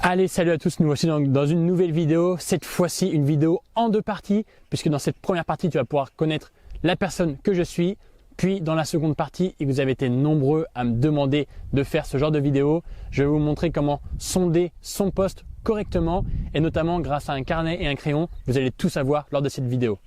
Allez, salut à tous, nous voici dans une nouvelle vidéo, cette fois-ci une vidéo en deux parties, puisque dans cette première partie tu vas pouvoir connaître la personne que je suis, puis dans la seconde partie, et vous avez été nombreux à me demander de faire ce genre de vidéo, je vais vous montrer comment sonder son poste correctement, et notamment grâce à un carnet et un crayon, vous allez tout savoir lors de cette vidéo.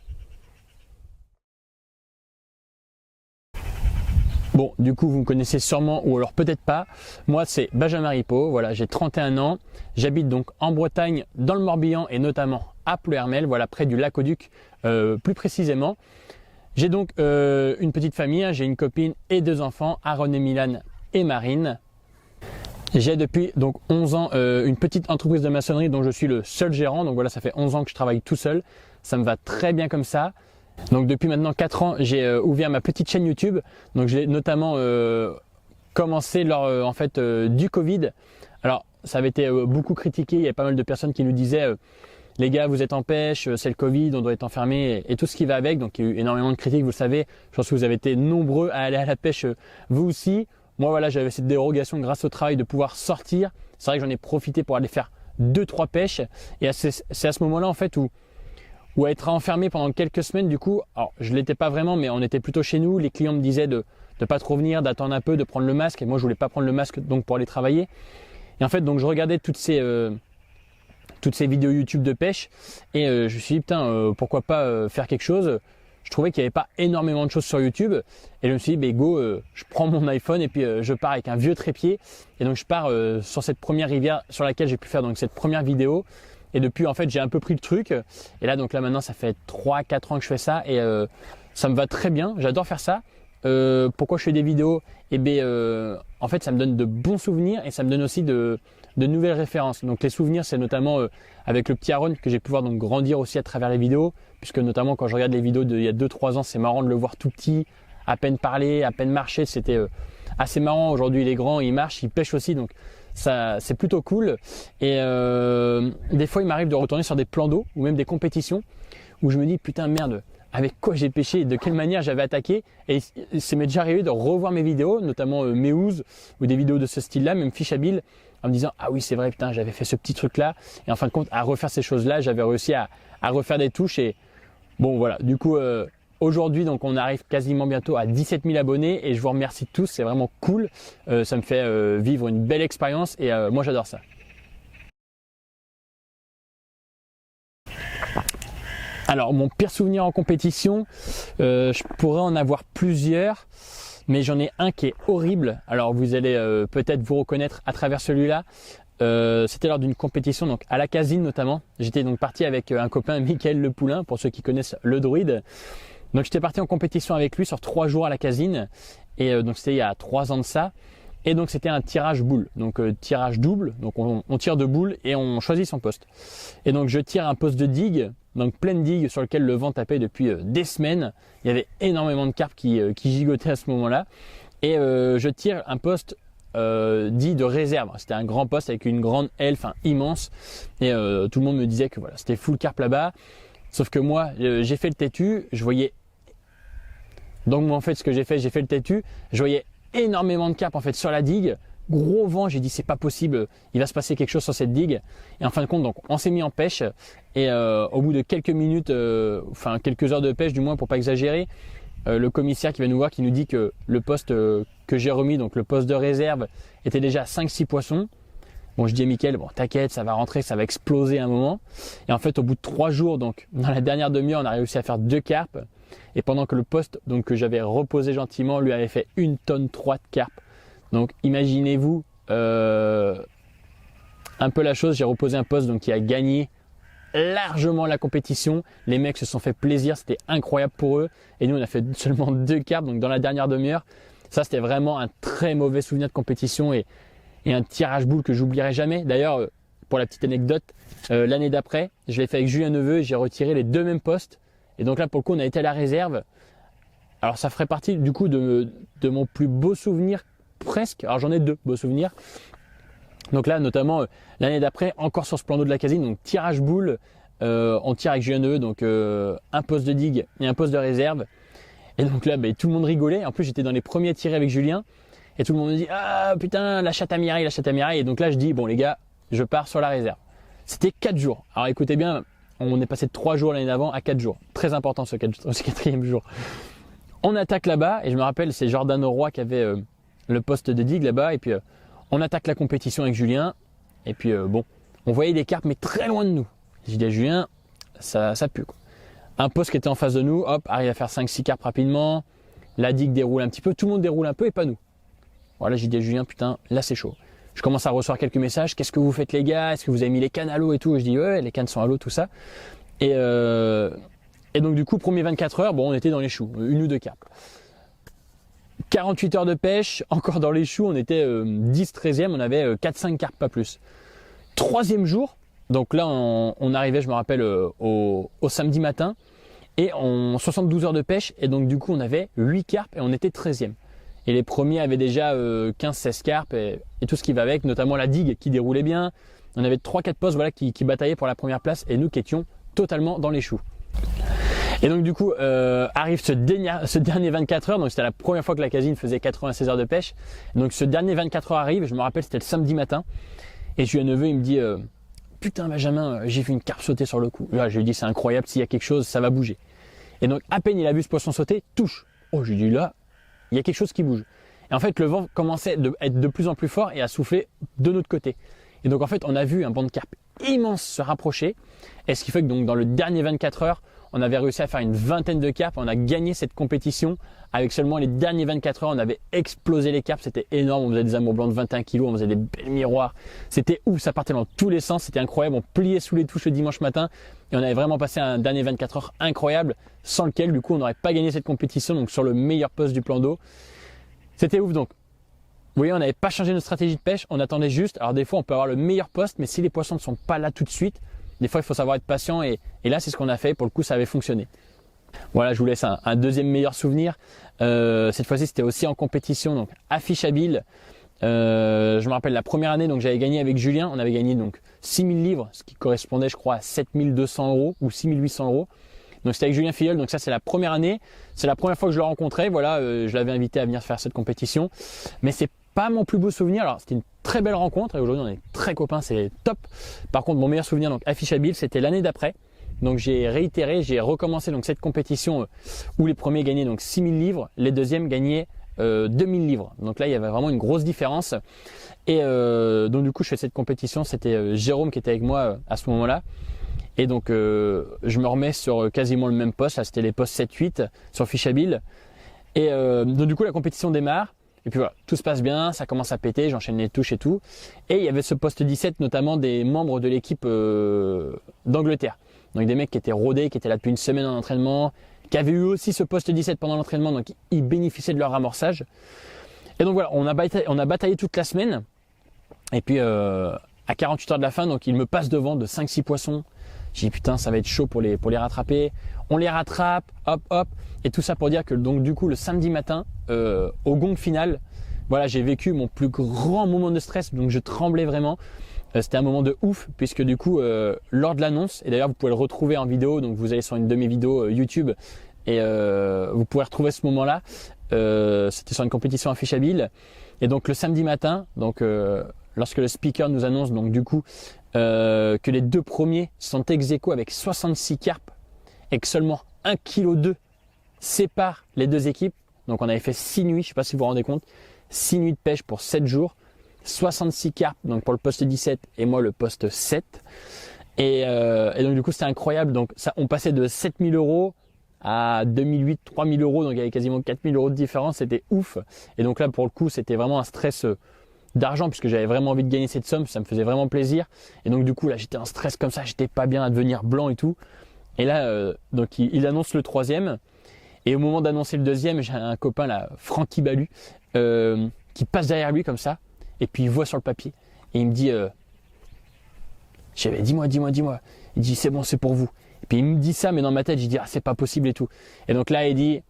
Bon, du coup, vous me connaissez sûrement ou alors peut-être pas. Moi, c'est Benjamin Ripaud. Voilà, j'ai 31 ans. J'habite donc en Bretagne, dans le Morbihan et notamment à Pleuhermel, voilà, près du Lac-au-Duc, plus précisément. J'ai donc une petite famille. J'ai une copine et deux enfants, Aaron et Milan et Marine. J'ai depuis donc 11 ans une petite entreprise de maçonnerie dont je suis le seul gérant. Donc voilà, ça fait 11 ans que je travaille tout seul. Ça me va très bien comme ça. Donc depuis maintenant 4 ans, j'ai ouvert ma petite chaîne YouTube. Donc j'ai notamment commencé lors en fait du Covid. Alors ça avait été beaucoup critiqué, il y a pas mal de personnes qui nous disaient les gars, vous êtes en pêche, c'est le Covid, on doit être enfermé et tout ce qui va avec. Donc il y a eu énormément de critiques, vous le savez. Je pense que vous avez été nombreux à aller à la pêche vous aussi. Moi voilà, j'avais cette dérogation grâce au travail de pouvoir sortir. C'est vrai que j'en ai profité pour aller faire 2-3 pêches. Et c'est à ce moment-là en fait où être enfermé pendant quelques semaines, du coup, alors je l'étais pas vraiment, mais on était plutôt chez nous. Les clients me disaient de pas trop venir, d'attendre un peu, de prendre le masque. Et moi, je voulais pas prendre le masque donc pour aller travailler. Et en fait, donc je regardais toutes ces vidéos YouTube de pêche et je me suis dit putain, pourquoi pas faire quelque chose. Je trouvais qu'il n'y avait pas énormément de choses sur YouTube et je me suis dit bah, go, je prends mon iPhone et puis je pars avec un vieux trépied et donc je pars sur cette première rivière sur laquelle j'ai pu faire donc cette première vidéo. Et depuis, en fait, j'ai un peu pris le truc. Et là, donc là, maintenant, ça fait 3-4 ans que je fais ça et ça me va très bien. J'adore faire ça. Pourquoi je fais des vidéos? Eh bien, en fait, ça me donne de bons souvenirs et ça me donne aussi de nouvelles références. Donc, les souvenirs, c'est notamment avec le petit Aaron que j'ai pu voir donc grandir aussi à travers les vidéos. Puisque notamment, quand je regarde les vidéos d'il y a 2-3 ans, c'est marrant de le voir tout petit, à peine parler, à peine marcher. C'était assez marrant. Aujourd'hui, il est grand, il marche, il pêche aussi. Donc, ça, c'est plutôt cool. Et des fois, il m'arrive de retourner sur des plans d'eau ou même des compétitions où je me dis putain merde, avec quoi j'ai pêché et de quelle manière j'avais attaqué. Et c'est m'est déjà arrivé de revoir mes vidéos, notamment Meouz ou des vidéos de ce style-là, même Fishabil, en me disant ah oui c'est vrai putain j'avais fait ce petit truc-là. Et en fin de compte, à refaire ces choses-là, j'avais réussi à refaire des touches. Et bon voilà, du coup aujourd'hui, donc on arrive quasiment bientôt à 17 000 abonnés et je vous remercie tous, c'est vraiment cool. Ça me fait vivre une belle expérience et moi j'adore ça. Alors mon pire souvenir en compétition, je pourrais en avoir plusieurs, mais j'en ai un qui est horrible. Alors vous allez peut-être vous reconnaître à travers celui-là. C'était lors d'une compétition donc à la Casine notamment. J'étais donc parti avec un copain, Mickaël Le Poulain, pour ceux qui connaissent le druide. Donc j'étais parti en compétition avec lui sur 3 jours à la Casine et donc c'était il y a 3 ans de ça. Et donc c'était un tirage boule, donc tirage double, donc on tire de boules et on choisit son poste. Et donc je tire un poste de digue, donc pleine digue sur lequel le vent tapait depuis des semaines. Il y avait énormément de carpes qui gigotaient à ce moment-là. Et je tire un poste dit de réserve. C'était un grand poste avec une grande aile, enfin immense. Et tout le monde me disait que voilà, c'était full carpe là-bas. Sauf que moi, j'ai fait le têtu, je voyais. Donc moi en fait ce que j'ai fait le têtu, je voyais énormément de carpes en fait sur la digue, gros vent, j'ai dit c'est pas possible, il va se passer quelque chose sur cette digue. Et en fin de compte donc on s'est mis en pêche et au bout de quelques minutes, enfin quelques heures de pêche du moins pour pas exagérer, le commissaire qui va nous voir qui nous dit que le poste que j'ai remis, donc le poste de réserve, était déjà à 5-6 poissons. Bon, je dis à Mickaël, bon t'inquiète, ça va rentrer, ça va exploser à un moment. Et en fait au bout de 3 jours, donc dans la dernière demi-heure, on a réussi à faire 2 carpes. Et pendant que le poste donc, que j'avais reposé gentiment lui avait fait 1,3 tonne de carpes. Donc imaginez-vous un peu la chose, j'ai reposé un poste donc, qui a gagné largement la compétition. Les mecs se sont fait plaisir, c'était incroyable pour eux. Et nous on a fait seulement 2 carpes donc dans la dernière demi-heure. Ça c'était vraiment un très mauvais souvenir de compétition et un tirage boule que j'oublierai jamais. D'ailleurs pour la petite anecdote, l'année d'après je l'ai fait avec Julien Neveu et j'ai retiré les 2 mêmes postes. Et donc là, pour le coup, on a été à la réserve. Alors, ça ferait partie du coup de mon plus beau souvenir presque. Alors, j'en ai 2 beaux souvenirs. Donc là, notamment l'année d'après, encore sur ce plan d'eau de la Casine, donc tirage boule. On tire avec Julien Neveu, donc un poste de digue et un poste de réserve. Et donc là, tout le monde rigolait. En plus, j'étais dans les premiers à tirer avec Julien. Et tout le monde me dit ah putain, la chatte à mireille, la chatte à mireille. Et donc là, je dis bon les gars, je pars sur la réserve. C'était 4 jours. Alors écoutez bien, on est passé de 3 jours l'année d'avant à 4 jours. Très important ce 4e jour. On attaque là-bas et je me rappelle, c'est Jordan Roy qui avait le poste de digue là-bas. Et puis on attaque la compétition avec Julien. Et puis bon, on voyait des carpes mais très loin de nous. J'ai dit à Julien, ça pue quoi. Un poste qui était en face de nous, hop, arrive à faire 5-6 carpes rapidement. La digue déroule un petit peu, tout le monde déroule un peu et pas nous. Voilà, j'ai dit à Julien, putain, là c'est chaud. Je commence à recevoir quelques messages. Qu'est-ce que vous faites les gars? Est-ce que vous avez mis les cannes à l'eau et tout? Je dis ouais, les cannes sont à l'eau, tout ça. Et donc du coup, premier 24 heures, bon, on était dans les choux, une ou deux carpes. 48 heures de pêche, encore dans les choux, on était 10-13e, on avait 4-5 carpes, pas plus. 3e jour, donc là on arrivait, je me rappelle, au samedi matin, et en 72 heures de pêche, et donc du coup on avait 8 carpes et on était 13e. Et les premiers avaient déjà 15-16 carpes et tout ce qui va avec, notamment la digue qui déroulait bien. On avait 3-4 postes voilà, qui bataillaient pour la première place et nous qui étions totalement dans les choux. Et donc du coup arrive ce dernier 24 heures, donc c'était la première fois que la casine faisait 96 heures de pêche. Donc ce dernier 24 heures arrive, je me rappelle c'était le samedi matin, et je suis à neveu, il me dit putain Benjamin, j'ai vu une carpe sauter sur le coup. Là je lui ai dit c'est incroyable, s'il y a quelque chose ça va bouger. Et donc à peine il a vu ce poisson sauter, touche. Oh je lui dis là, il y a quelque chose qui bouge. Et en fait le vent commençait à être de plus en plus fort et à souffler de notre côté. Et donc en fait on a vu un banc de carpe immense se rapprocher, et ce qui fait que donc dans le dernier 24 heures, on avait réussi à faire une vingtaine de carpes, on a gagné cette compétition avec seulement les derniers 24 heures, on avait explosé les carpes, c'était énorme, on faisait des amours blancs de 21 kg, on faisait des belles miroirs, c'était ouf, ça partait dans tous les sens, c'était incroyable, on pliait sous les touches le dimanche matin et on avait vraiment passé un dernier 24 heures incroyable, sans lequel du coup on n'aurait pas gagné cette compétition, donc sur le meilleur poste du plan d'eau. C'était ouf donc. Vous voyez, on n'avait pas changé notre stratégie de pêche, on attendait juste. Alors des fois on peut avoir le meilleur poste, mais si les poissons ne sont pas là tout de suite, des fois il faut savoir être patient, et là c'est ce qu'on a fait, pour le coup ça avait fonctionné. Voilà, je vous laisse un deuxième meilleur souvenir. Cette fois-ci c'était aussi en compétition, donc à Fishabille. Je me rappelle la première année, donc j'avais gagné avec Julien, on avait gagné donc 6000 livres, ce qui correspondait je crois à 7200 € ou 6800 €. Donc c'était avec Julien Filleul, donc ça c'est la première année, c'est la première fois que je le rencontrais, voilà, je l'avais invité à venir faire cette compétition, mais c'est pas mon plus beau souvenir. Alors c'était une très belle rencontre et aujourd'hui on est très copains, c'est top. Par contre mon meilleur souvenir donc à Fishabille, c'était l'année d'après. Donc j'ai réitéré, j'ai recommencé donc cette compétition où les premiers gagnaient donc 6000 livres, les deuxièmes gagnaient 2000 livres. Donc là il y avait vraiment une grosse différence. Et donc du coup je fais cette compétition, c'était Jérôme qui était avec moi à ce moment-là. Et donc je me remets sur quasiment le même poste, là c'était les postes 7-8 sur Fishabille. Et donc du coup la compétition démarre. Et puis voilà, tout se passe bien, ça commence à péter, j'enchaîne les touches et tout. Et il y avait ce poste 17, notamment des membres de l'équipe d'Angleterre. Donc des mecs qui étaient rodés, qui étaient là depuis une semaine en entraînement, qui avaient eu aussi ce poste 17 pendant l'entraînement, donc ils bénéficiaient de leur amorçage. Et donc voilà, on a bataillé toute la semaine. Et puis à 48 heures de la fin, donc il me passe devant de 5-6 poissons. J'ai dit putain, ça va être chaud pour les rattraper. On les rattrape, hop hop. Et tout ça pour dire que donc du coup le samedi matin, au gong final, voilà, j'ai vécu mon plus grand moment de stress, donc je tremblais vraiment. C'était un moment de ouf, puisque du coup lors de l'annonce, et d'ailleurs vous pouvez le retrouver en vidéo, donc vous allez sur une de mes vidéos YouTube et vous pourrez retrouver ce moment-là. C'était sur une compétition à Fishabille. Et donc le samedi matin, donc lorsque le speaker nous annonce donc du coup que les deux premiers sont ex aequo avec 66 carpes et que seulement 1,2 kg sépare les deux équipes. Donc on avait fait 6 nuits, je ne sais pas si vous vous rendez compte, 6 nuits de pêche pour 7 jours, 66 carpes donc pour le poste 17 et moi le poste 7. Et donc du coup c'était incroyable. Donc ça, on passait de 7000 € à 2008, 3000 €, donc il y avait quasiment 4000 € de différence, c'était ouf. Et donc là pour le coup c'était vraiment un stress d'argent, puisque j'avais vraiment envie de gagner cette somme, ça me faisait vraiment plaisir. Et donc du coup là j'étais en stress comme ça, j'étais pas bien à devenir blanc et tout. Et là donc il annonce le troisième, et au moment d'annoncer le deuxième, j'ai un copain là, Francky Balu, qui passe derrière lui comme ça, et puis il voit sur le papier et il me dit dis-moi, il dit c'est bon, c'est pour vous. Et puis il me dit ça, mais dans ma tête j'ai dit ah c'est pas possible et tout. Et donc là il dit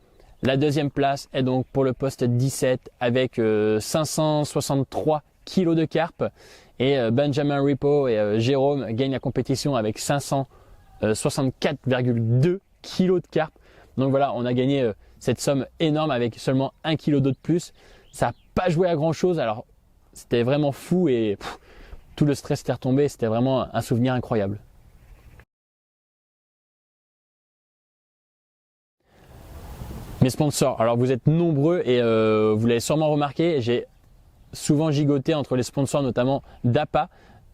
la deuxième place est donc pour le poste 17 avec 563 kg de carpe, et Benjamin Ripoll et Jérôme gagnent la compétition avec 564,2 kg de carpe. Donc voilà, on a gagné cette somme énorme avec seulement 1 kg d'eau de plus. Ça n'a pas joué à grand chose, alors c'était vraiment fou, et tout le stress était retombé, c'était vraiment un souvenir incroyable. Mes sponsors, alors vous êtes nombreux et vous l'avez sûrement remarqué, j'ai souvent gigoté entre les sponsors, notamment d'APA.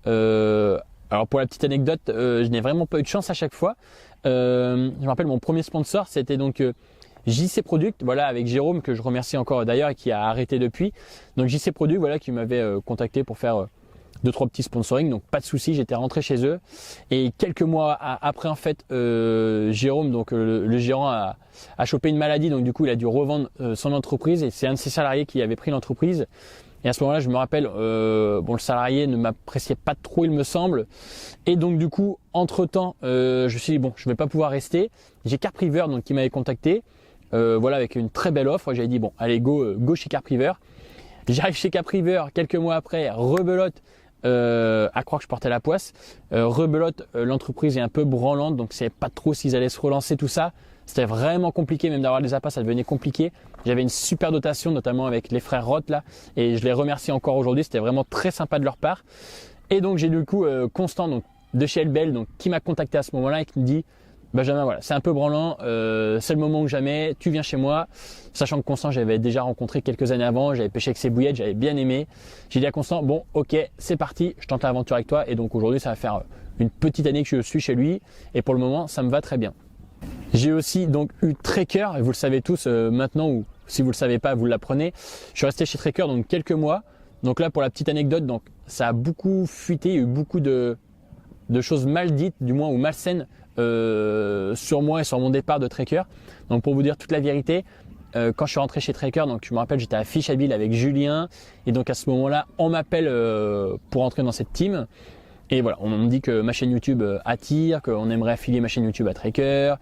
Alors pour la petite anecdote, je n'ai vraiment pas eu de chance à chaque fois. Je me rappelle mon premier sponsor, c'était donc JC Product, voilà, avec Jérôme, que je remercie encore d'ailleurs et qui a arrêté depuis. Donc JC Product, voilà, qui m'avait contacté pour faire 2-3 petits sponsoring, donc pas de souci, j'étais rentré chez eux. Et quelques mois après, en fait, Jérôme, donc le gérant, a chopé une maladie, donc du coup il a dû revendre son entreprise et c'est un de ses salariés qui avait pris l'entreprise. Et à ce moment-là, je me rappelle, bon, le salarié ne m'appréciait pas trop, il me semble. Et donc du coup, entre-temps, je me suis dit bon, je vais pas pouvoir rester. J'ai Carpriver donc qui m'avait contacté, voilà, avec une très belle offre. J'avais dit bon, allez go chez Carpriver. J'arrive chez Carpriver quelques mois après, rebelote. À croire que je portais la poisse, rebelote, l'entreprise est un peu branlante, donc c'est pas trop s'ils allaient se relancer tout ça. C'était vraiment compliqué, même d'avoir des appâts, ça devenait compliqué. J'avais une super dotation, notamment avec les frères Roth là, et je les remercie encore aujourd'hui. C'était vraiment très sympa de leur part. Et donc j'ai du coup Constant, donc de chez Elbel, donc qui m'a contacté à ce moment-là et qui me dit Benjamin, voilà, c'est un peu branlant, c'est le moment ou jamais, tu viens chez moi. Sachant que Constant, j'avais déjà rencontré quelques années avant, j'avais pêché avec ses bouillettes, j'avais bien aimé. J'ai dit à Constant, bon, ok, c'est parti, je tente l'aventure avec toi. Et donc aujourd'hui, ça va faire une petite année que je suis chez lui. Et pour le moment, ça me va très bien. J'ai aussi donc eu Tracker, et vous le savez tous maintenant, ou si vous le savez pas, vous l'apprenez. Je suis resté chez Tracker donc quelques mois. Donc là, pour la petite anecdote, donc ça a beaucoup fuité, il y a eu beaucoup de choses mal dites, du moins ou malsaines sur moi et sur mon départ de Tracker. Donc pour vous dire toute la vérité, quand je suis rentré chez Tracker, donc je me rappelle, j'étais à Fishabille avec Julien, et donc à ce moment-là, on m'appelle pour entrer dans cette team. Et voilà, on me dit que ma chaîne YouTube attire, qu'on aimerait affilier ma chaîne YouTube à Tracker,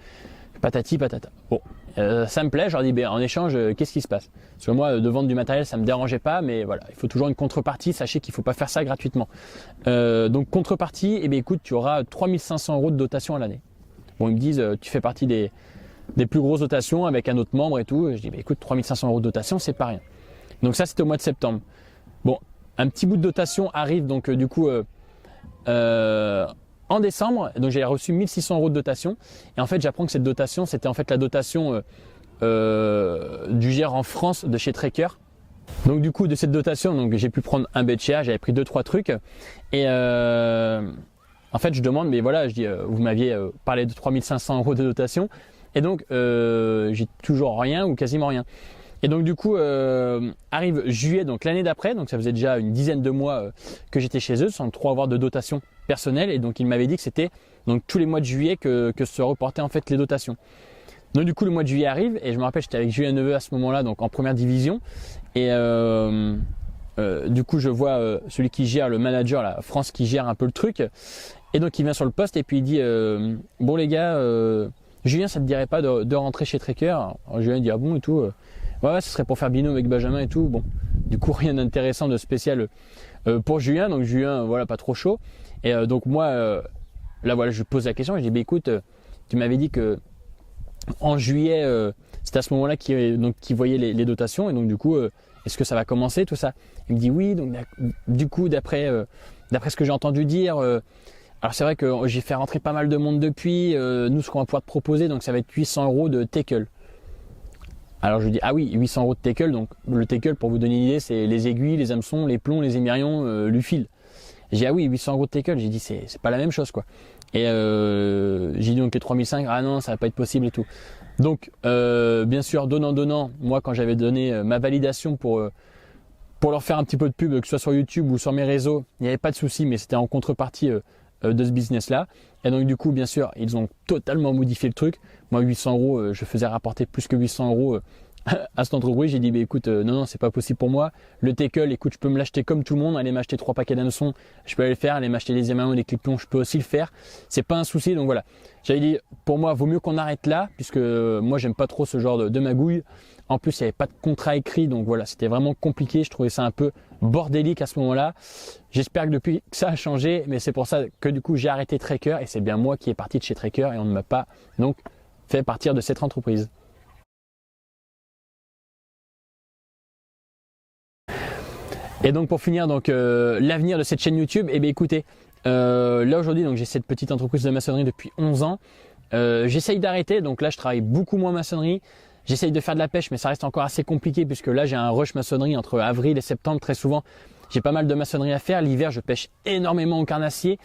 patati patata. Bon, ça me plaît, je leur dis, ben, en échange, qu'est-ce qui se passe? Parce que moi, de vendre du matériel, ça me dérangeait pas, mais voilà, il faut toujours une contrepartie, sachez qu'il ne faut pas faire ça gratuitement. Donc contrepartie, eh bien, écoute, tu auras 3500 € de dotation à l'année. Bon, ils me disent, tu fais partie des plus grosses dotations avec un autre membre et tout. Je dis, ben, écoute, 3500 € de dotation, c'est pas rien. Donc ça, c'était au mois de septembre. Bon, un petit bout de dotation arrive, donc du coup, en décembre, donc j'ai reçu 1600 € de dotation. Et en fait, j'apprends que cette dotation, c'était en fait la dotation du gérant en France de chez Tracker. Donc du coup, de cette dotation, donc j'ai pu prendre un BCA, j'avais pris 2-3 trucs. Et en fait, je demande, mais voilà, je dis, vous m'aviez parlé de 3500 € de dotation. Et donc, j'ai toujours rien ou quasiment rien. Et donc du coup, arrive juillet, donc l'année d'après, donc ça faisait déjà une dizaine de mois que j'étais chez eux sans trop avoir de dotation personnelle. Et donc il m'avait dit que c'était donc tous les mois de juillet que se reportaient en fait les dotations. Donc du coup le mois de juillet arrive et je me rappelle j'étais avec Julien Neveu à ce moment-là, donc en première division. Et du coup je vois celui qui gère, le manager, la France qui gère un peu le truc. Et donc il vient sur le poste et puis il dit bon les gars, Julien ça te dirait pas de rentrer chez Tracker? Alors Julien dit ah bon et tout. Ouais, ce serait pour faire binôme avec Benjamin et tout. Bon, du coup, rien d'intéressant, de spécial pour Julien. Donc, Julien, voilà, pas trop chaud. Et donc, moi, là, voilà, je pose la question. Je dis, bah, écoute, tu m'avais dit que en juillet, c'était à ce moment-là qu'il voyait les dotations. Et donc, du coup, est-ce que ça va commencer, tout ça? Il me dit oui. Donc, du coup, d'après ce que j'ai entendu dire, alors c'est vrai que j'ai fait rentrer pas mal de monde depuis. Nous, ce qu'on va pouvoir te proposer, donc ça va être 800 € de tackle. Alors je lui dis ah oui, 800 € de tackle. Donc le tackle, pour vous donner une idée, c'est les aiguilles, les hameçons, les plombs, les émerions, le fil. J'ai dit ah oui, 800 € de tackle. J'ai dit c'est pas la même chose quoi. Et j'ai dit donc les 3500, ah non, ça va pas être possible et tout. Donc bien sûr, donnant, moi quand j'avais donné ma validation pour leur faire un petit peu de pub, que ce soit sur YouTube ou sur mes réseaux, il n'y avait pas de souci, mais c'était en contrepartie de ce business-là. Et donc du coup, bien sûr, ils ont totalement modifié le truc. Moi, 800 €, je faisais rapporter plus que 800 € à cette entreprise. J'ai dit, bah, écoute, non, c'est pas possible pour moi. Le tackle, écoute, je peux me l'acheter comme tout le monde. Aller m'acheter 3 paquets d'hameçons, je peux aller le faire. Aller m'acheter les émerions, les clips-longs, je peux aussi le faire. C'est pas un souci. Donc voilà, j'avais dit, pour moi, vaut mieux qu'on arrête là, puisque moi, j'aime pas trop ce genre de magouille. En plus, il n'y avait pas de contrat écrit, donc voilà, c'était vraiment compliqué. Je trouvais ça un peu bordélique à ce moment-là. J'espère que depuis que ça a changé, mais c'est pour ça que du coup j'ai arrêté Tracker et c'est bien moi qui est parti de chez Tracker et on ne m'a pas donc fait partir de cette entreprise. Et donc pour finir, donc l'avenir de cette chaîne YouTube, eh bien écoutez, là aujourd'hui donc j'ai cette petite entreprise de maçonnerie depuis 11 ans. J'essaye d'arrêter, donc là je travaille beaucoup moins maçonnerie. J'essaye de faire de la pêche, mais ça reste encore assez compliqué puisque là j'ai un rush maçonnerie entre avril et septembre très souvent. J'ai pas mal de maçonnerie à faire. L'hiver je pêche énormément au carnassier.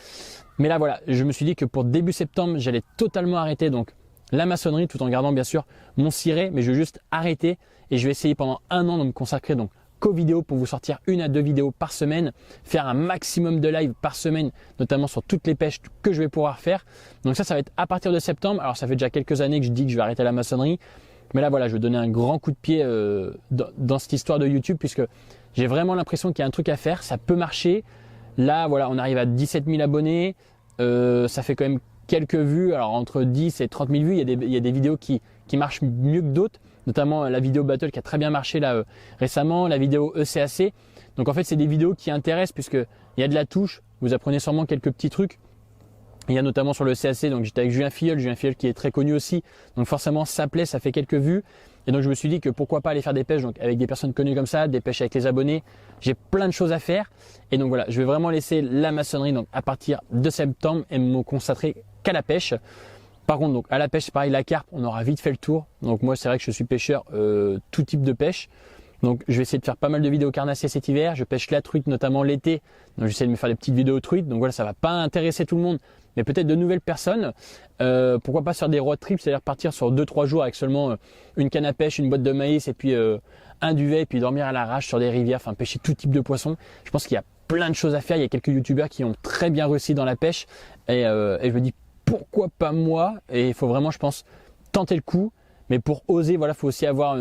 Mais là voilà, je me suis dit que pour début septembre j'allais totalement arrêter donc la maçonnerie tout en gardant bien sûr mon ciré, mais je vais juste arrêter et je vais essayer pendant un an de me consacrer donc qu'aux vidéos pour vous sortir 1 à 2 vidéos par semaine, faire un maximum de live par semaine, notamment sur toutes les pêches que je vais pouvoir faire. Donc ça va être à partir de septembre. Alors ça fait déjà quelques années que je dis que je vais arrêter la maçonnerie, mais là voilà, je vais donner un grand coup de pied dans cette histoire de YouTube puisque j'ai vraiment l'impression qu'il y a un truc à faire, ça peut marcher. Là voilà, on arrive à 17 000 abonnés, ça fait quand même quelques vues, alors entre 10 et 30 000 vues, il y a des vidéos qui marchent mieux que d'autres, notamment la vidéo battle qui a très bien marché là récemment, la vidéo ECAC. Donc en fait c'est des vidéos qui intéressent puisqu'il y a de la touche, vous apprenez sûrement quelques petits trucs. Il y a notamment sur le CAC, donc j'étais avec Julien Filleul qui est très connu aussi, donc forcément ça plaît, ça fait quelques vues. Et donc je me suis dit que pourquoi pas aller faire des pêches donc avec des personnes connues comme ça, des pêches avec les abonnés. J'ai plein de choses à faire. Et donc voilà, je vais vraiment laisser la maçonnerie donc à partir de septembre et me concentrer qu'à la pêche. Par contre, donc à la pêche, c'est pareil, la carpe, on aura vite fait le tour. Donc moi, c'est vrai que je suis pêcheur tout type de pêche. Donc je vais essayer de faire pas mal de vidéos carnassiers cet hiver. Je pêche la truite notamment l'été. Donc j'essaie de me faire des petites vidéos truites. Donc voilà, ça va pas intéresser tout le monde, mais peut-être de nouvelles personnes. Pourquoi pas faire des road trips, c'est-à-dire partir sur 2-3 jours avec seulement une canne à pêche, une boîte de maïs et puis un duvet et puis dormir à l'arrache sur des rivières, enfin pêcher tout type de poissons. Je pense qu'il y a plein de choses à faire. Il y a quelques youtubeurs qui ont très bien réussi dans la pêche et je me dis pourquoi pas moi. Et il faut vraiment, je pense, tenter le coup. Mais pour oser, voilà, faut aussi avoir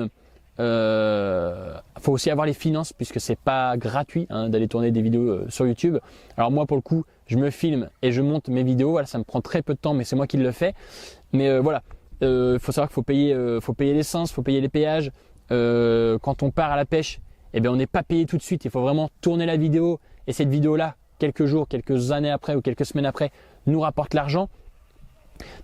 les finances puisque c'est pas gratuit d'aller tourner des vidéos sur YouTube. Alors moi pour le coup je me filme et je monte mes vidéos, voilà, ça me prend très peu de temps mais c'est moi qui le fais. Mais voilà, faut savoir qu'il faut payer l'essence, faut payer les péages. Quand on part à la pêche, eh bien on n'est pas payé tout de suite, il faut vraiment tourner la vidéo et cette vidéo là quelques jours, quelques années après ou quelques semaines après nous rapporte l'argent.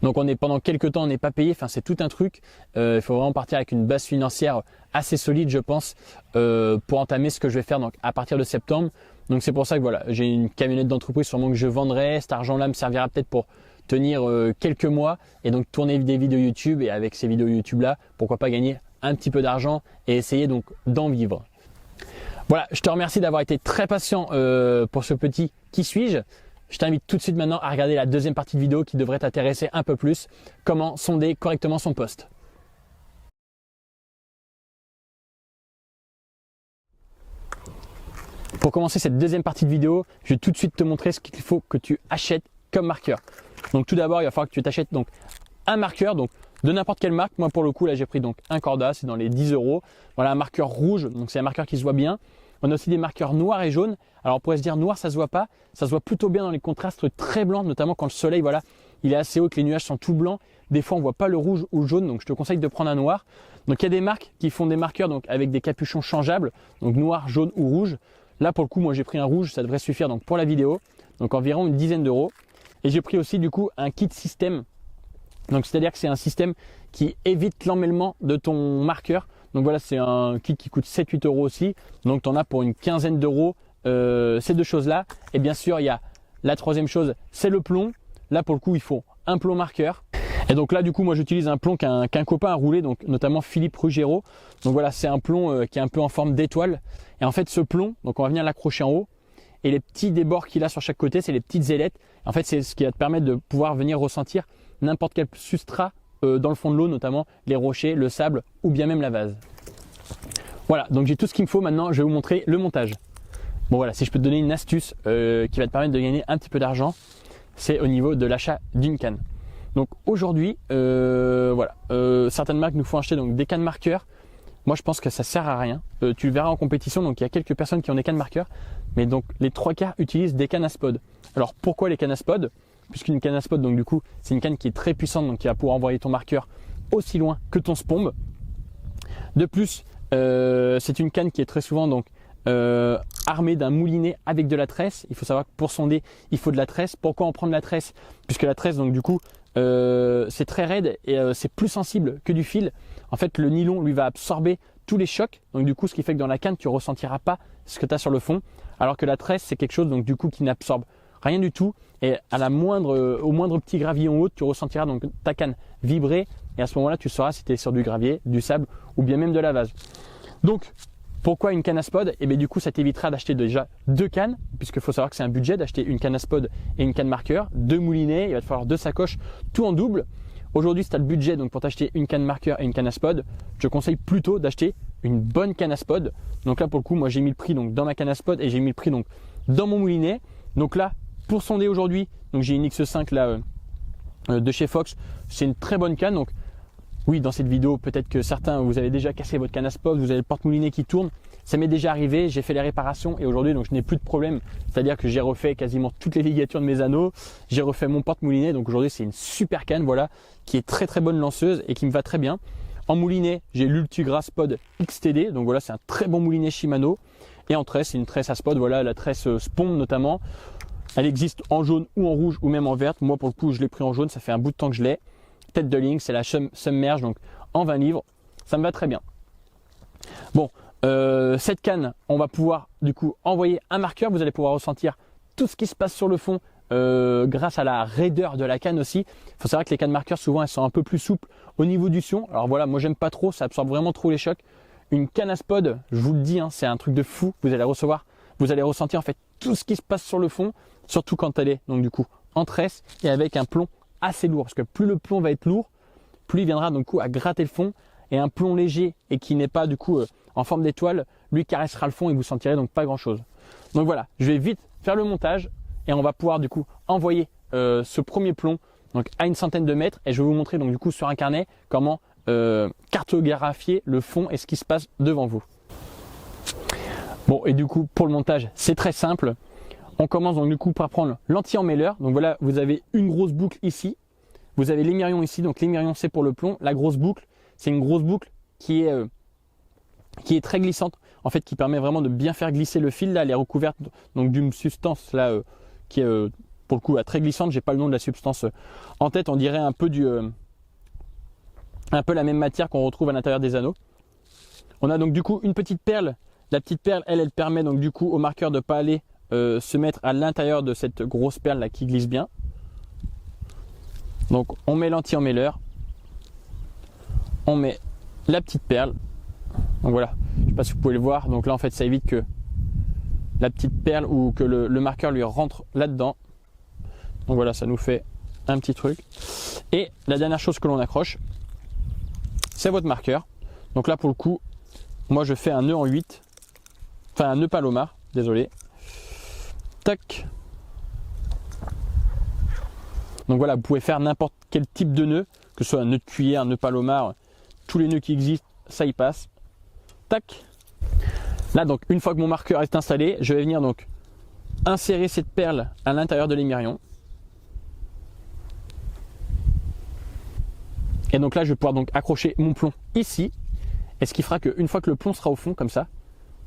Donc pendant quelques temps on n'est pas payé, enfin c'est tout un truc. Il faut vraiment partir avec une base financière assez solide je pense pour entamer ce que je vais faire donc à partir de septembre. Donc c'est pour ça que voilà, j'ai une camionnette d'entreprise sûrement que je vendrai. Cet argent là me servira peut-être pour tenir quelques mois et donc tourner des vidéos YouTube et avec ces vidéos YouTube là pourquoi pas gagner un petit peu d'argent et essayer donc d'en vivre. Voilà, je te remercie d'avoir été très patient pour ce petit qui suis-je. Je t'invite tout de suite maintenant à regarder la deuxième partie de vidéo qui devrait t'intéresser un peu plus, comment sonder correctement son poste. Pour commencer cette deuxième partie de vidéo, je vais tout de suite te montrer ce qu'il faut que tu achètes comme marqueur. Donc tout d'abord, il va falloir que tu t'achètes donc un marqueur donc de n'importe quelle marque. Moi pour le coup là j'ai pris donc un Corda, c'est dans les 10 €. Voilà un marqueur rouge, donc c'est un marqueur qui se voit bien. On a aussi des marqueurs noirs et jaunes. Alors on pourrait se dire noir ça se voit pas, ça se voit plutôt bien dans les contrastes très blancs, notamment quand le soleil voilà, il est assez haut, que les nuages sont tout blancs. Des fois on voit pas le rouge ou le jaune, donc je te conseille de prendre un noir. Donc il y a des marques qui font des marqueurs donc avec des capuchons changeables, donc noir, jaune ou rouge. Là pour le coup moi j'ai pris un rouge, ça devrait suffire donc pour la vidéo, donc environ une dizaine d'euros. Et j'ai pris aussi du coup un kit système. Donc c'est à dire que c'est un système qui évite l'emmêlement de ton marqueur. Donc voilà, c'est un kit qui coûte 7-8 € aussi. Donc tu en as pour une quinzaine d'euros ces deux choses là. Et bien sûr il y a la troisième chose, c'est le plomb. Là pour le coup il faut un plomb marqueur. Et donc là du coup moi j'utilise un plomb qu'un copain a roulé, donc notamment Philippe Ruggiero. Donc voilà, c'est un plomb qui est un peu en forme d'étoile. Et en fait ce plomb, donc on va venir l'accrocher en haut. Et les petits débords qu'il a sur chaque côté, c'est les petites ailettes. En fait c'est ce qui va te permettre de pouvoir venir ressentir n'importe quel substrat dans le fond de l'eau, notamment les rochers, le sable ou bien même la vase. Voilà, donc j'ai tout ce qu'il me faut. Maintenant je vais vous montrer le montage. Bon voilà, si je peux te donner une astuce qui va te permettre de gagner un petit peu d'argent, c'est au niveau de l'achat d'une canne. Donc aujourd'hui, voilà, certaines marques nous font acheter donc des cannes marqueurs. Moi je pense que ça sert à rien. Tu le verras en compétition, donc il y a quelques personnes qui ont des cannes marqueurs, mais donc les 3/4 utilisent des cannes à spod. Alors pourquoi les cannes à spod? Puisqu'une canne à spod, donc du coup, c'est une canne qui est très puissante, donc qui va pouvoir envoyer ton marqueur aussi loin que ton spombe. De plus, c'est une canne qui est très souvent donc armée d'un moulinet avec de la tresse. Il faut savoir que pour sonder, il faut de la tresse. Pourquoi on prend de la tresse? Puisque la tresse, donc du coup, c'est très raide et c'est plus sensible que du fil. En fait, le nylon lui va absorber tous les chocs. Donc du coup, ce qui fait que dans la canne, tu ressentiras pas ce que tu as sur le fond. Alors que la tresse, c'est quelque chose donc du coup qui n'absorbe rien du tout. Et au moindre petit gravier en haut, tu ressentiras donc ta canne vibrer. Et à ce moment-là, tu sauras si tu es sur du gravier, du sable ou bien même de la vase. Donc, pourquoi une canne à spod? Et bien du coup, ça t'évitera d'acheter déjà 2 cannes, puisqu'il faut savoir que c'est un budget d'acheter une canne à spod et une canne marqueur, 2 moulinets, il va te falloir 2 sacoches, tout en double. Aujourd'hui, si tu as le budget donc pour t'acheter une canne marqueur et une canne à spod, je te conseille plutôt d'acheter une bonne canne à spod. Donc là, pour le coup, moi j'ai mis le prix donc dans ma canne à spod et j'ai mis le prix donc dans mon moulinet. Donc là, pour sonder aujourd'hui, donc j'ai une X5 là de chez Fox, c'est une très bonne canne. Donc oui, dans cette vidéo, peut-être que certains, vous avez déjà cassé votre canne à spod, vous avez le porte-moulinet qui tourne. Ça m'est déjà arrivé, j'ai fait les réparations et aujourd'hui, donc je n'ai plus de problème. C'est-à-dire que j'ai refait quasiment toutes les ligatures de mes anneaux, j'ai refait mon porte-moulinet. Donc aujourd'hui, c'est une super canne, voilà, qui est très très bonne lanceuse et qui me va très bien. En moulinet, j'ai l'Ultigra Spod XTD, donc voilà, c'est un très bon moulinet Shimano. Et en tresse, c'est une tresse à spod, voilà, la tresse Spond notamment. Elle existe en jaune ou en rouge ou même en verte. Moi, pour le coup, je l'ai pris en jaune, ça fait un bout de temps que je l'ai. Tête de ligne, c'est la Submerge, donc en 20 livres, ça me va très bien. Bon, cette canne, on va pouvoir du coup envoyer un marqueur, vous allez pouvoir ressentir tout ce qui se passe sur le fond grâce à la raideur de la canne aussi. Il faut savoir que les cannes marqueurs, souvent, elles sont un peu plus souples au niveau du sion. Alors voilà, moi j'aime pas trop, ça absorbe vraiment trop les chocs. Une canne à spod, je vous le dis, hein, c'est un truc de fou. Vous allez ressentir en fait tout ce qui se passe sur le fond, surtout quand elle est donc du coup en tresse et avec un plomb assez lourd, parce que plus le plomb va être lourd, plus il viendra donc à gratter le fond, et un plomb léger et qui n'est pas du coup en forme d'étoile, lui caressera le fond et vous sentirez donc pas grand chose. Donc voilà, je vais vite faire le montage et on va pouvoir du coup envoyer ce premier plomb donc à une centaine de mètres, et je vais vous montrer donc du coup sur un carnet comment cartographier le fond et ce qui se passe devant vous. Bon, et du coup pour le montage, c'est très simple. On commence donc du coup par prendre l'anti-emmêleur. Donc voilà, vous avez une grosse boucle ici. Vous avez l'émirion ici. Donc l'émirion, c'est pour le plomb. La grosse boucle, c'est une grosse boucle qui est très glissante. En fait, qui permet vraiment de bien faire glisser le fil. Là, elle est recouverte donc d'une substance là qui est pour le coup très glissante. J'ai pas le nom de la substance en tête. On dirait un peu la même matière qu'on retrouve à l'intérieur des anneaux. On a donc du coup une petite perle. La petite perle, elle permet donc du coup au marqueur de pas aller se mettre à l'intérieur de cette grosse perle là qui glisse bien. Donc on met l'anti-emmêleur, on met la petite perle. Donc voilà, je ne sais pas si vous pouvez le voir. Donc là en fait ça évite que la petite perle ou que le marqueur lui rentre là-dedans. Donc voilà, ça nous fait un petit truc. Et la dernière chose que l'on accroche, c'est votre marqueur. Donc là pour le coup, moi je fais un nœud en 8, enfin un nœud palomar, désolé. Tac. Donc voilà, vous pouvez faire n'importe quel type de nœud, que ce soit un nœud de cuillère, un nœud palomar, tous les nœuds qui existent, ça y passe. Tac. Là donc une fois que mon marqueur est installé, je vais venir donc insérer cette perle à l'intérieur de l'émirion. Et donc là je vais pouvoir donc accrocher mon plomb ici. Et ce qui fera qu'une fois que le plomb sera au fond comme ça,